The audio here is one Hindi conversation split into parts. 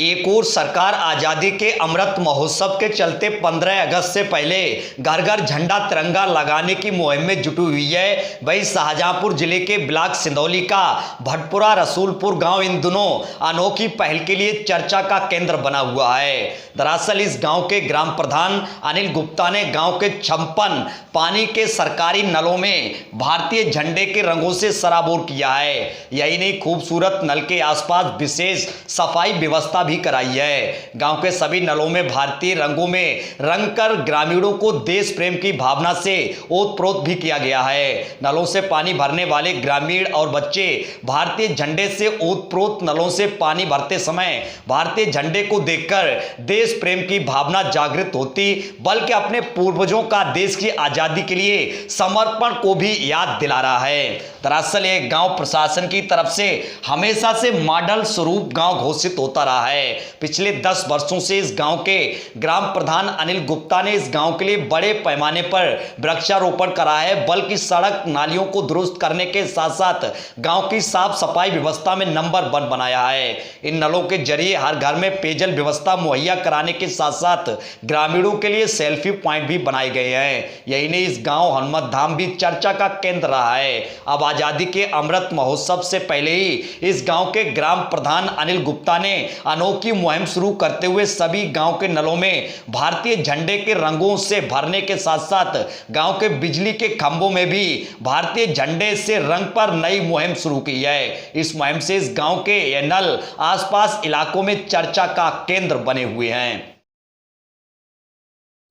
एक और सरकार आज़ादी के अमृत महोत्सव के चलते 15 अगस्त से पहले घर घर झंडा तिरंगा लगाने की मुहिम में जुटी हुई है। वहीं शाहजहांपुर जिले के ब्लॉक सिंदौली का भटपुरा रसूलपुर गांव इन दिनों अनोखी पहल के लिए चर्चा का केंद्र बना हुआ है। दरअसल इस गांव के ग्राम प्रधान अनिल गुप्ता ने गांव के 56 पानी के सरकारी नलों में भारतीय झंडे के रंगों से सराबोर किया है। यही नहीं, खूबसूरत नल के आसपास विशेष सफाई व्यवस्था भी कराई है। गांव के सभी नलों में भारतीय रंगों में रंग कर ग्रामीणों को देश प्रेम की भावना से ओतप्रोत भी किया गया है। नलों से पानी भरने वाले ग्रामीण और बच्चे भारतीय झंडे से ओतप्रोत नलों से पानी भरते समय भारतीय झंडे को देखकर देश प्रेम की भावना जागृत होती, बल्कि अपने पूर्वजों का देश की आजादी के लिए समर्पण को भी याद दिला रहा है। दरअसल यह गांव प्रशासन की तरफ से हमेशा से मॉडल स्वरूप गांव घोषित होता रहा है। पिछले 10 वर्षों से इस गांव के ग्राम प्रधान अनिल गुप्ता ने इस गांव के लिए बड़े पैमाने पर वृक्षारोपण करा है, बल्कि सड़क नालियों को दुरुस्त करने के साथ साथ गांव की साफ सफाई व्यवस्था में नंबर 1 बनाया है। इन नलों के जरिए हर घर में पेयजल व्यवस्था मुहैया कराने के साथ साथ ग्रामीणों के लिए सेल्फी पॉइंट भी बनाए गए हैं। यही नहीं, इस गांव हनुमत धाम भी चर्चा का केंद्र रहा है। अब आजादी के अमृत महोत्सव से पहले ही इस गांव के ग्राम प्रधान अनिल गुप्ता ने अनोखी मुहिम शुरू करते हुए सभी गांव के नलों में भारतीय झंडे के रंगों से भरने के साथ साथ गांव के बिजली के खंभों में भी भारतीय झंडे से रंग पर नई मुहिम शुरू की है। इस मुहिम से इस गांव के ये नल आसपास इलाकों में चर्चा का केंद्र बने हुए हैं।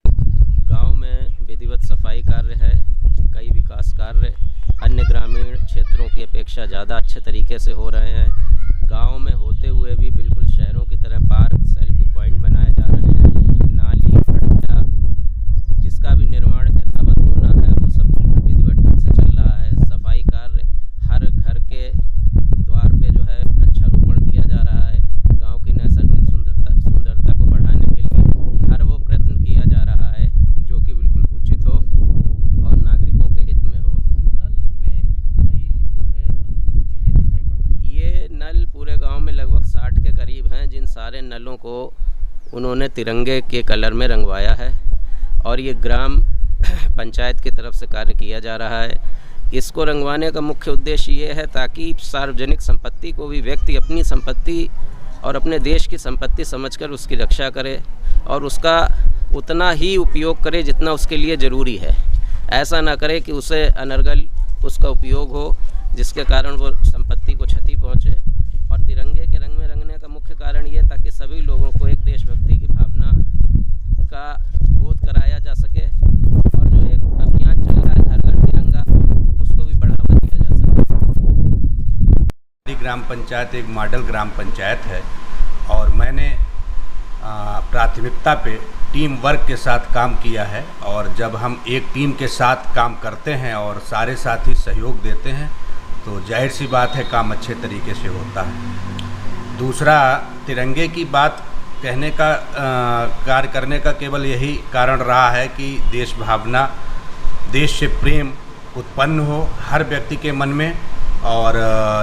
गांव में विधिवत सफाई कार्य है, कई विकास कार्य अन्य ग्रामीण क्षेत्रों की अपेक्षा ज़्यादा अच्छे तरीके से हो रहे हैं। गांव में होते हुए भी बिल्कुल शहरों की तरह पार्क, सेल्फी पॉइंट बनाए जा रहे हैं। नाली, खड्डा, जिसका भी निर्माण यथावत होना है वो सब बिल्कुल विधिवत ढंग से चल रहा है। सफाई कार्य हर घर के द्वार पे जो है वृक्षारोपण किया जा रहा है। गांव की नैसर्गिक सुंदरता को बढ़ाने के लिए हर वो प्रयत्न किया जा रहा है जो कि बिल्कुल उचित हो और नागरिकों के हित में हो। ये नल पूरे गांव में लगभग 60 के करीब हैं, जिन सारे नलों को उन्होंने तिरंगे के कलर में रंगवाया है और ये ग्राम पंचायत की तरफ से कार्य किया जा रहा है। इसको रंगवाने का मुख्य उद्देश्य ये है ताकि सार्वजनिक संपत्ति को भी व्यक्ति अपनी संपत्ति और अपने देश की संपत्ति समझकर उसकी रक्षा करे और उसका उतना ही उपयोग करे जितना उसके लिए ज़रूरी है। ऐसा ना करे कि उसे अनर्गल उसका उपयोग हो जिसके कारण वो संपत्ति को क्षति पहुंचे। और तिरंगे के रंग में रंगने का मुख्य कारण ये ताकि सभी लोगों को एक देशभक्ति की भावना का बोध कराया जा सके और जो एक अभियान चल रहा है घर घर तिरंगा, उसको भी बढ़ावा दिया जा सके। ग्राम पंचायत एक मॉडल ग्राम पंचायत है और मैंने प्राथमिकता पे टीम वर्क के साथ काम किया है। और जब हम एक टीम के साथ काम करते हैं और सारे साथी सहयोग देते हैं तो जाहिर सी बात है काम अच्छे तरीके से होता है। दूसरा, तिरंगे की बात कहने का कार्य करने का केवल यही कारण रहा है कि देश भावना, देश से प्रेम उत्पन्न हो हर व्यक्ति के मन में। और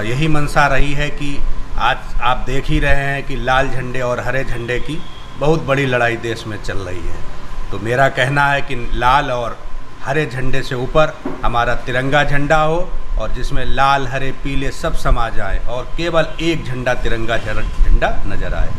यही मंशा रही है कि आज आप देख ही रहे हैं कि लाल झंडे और हरे झंडे की बहुत बड़ी लड़ाई देश में चल रही है। तो मेरा कहना है कि लाल और हरे झंडे से ऊपर हमारा तिरंगा झंडा हो और जिसमें लाल, हरे, पीले सब समा जाए और केवल एक झंडा तिरंगा झंडा नजर आए।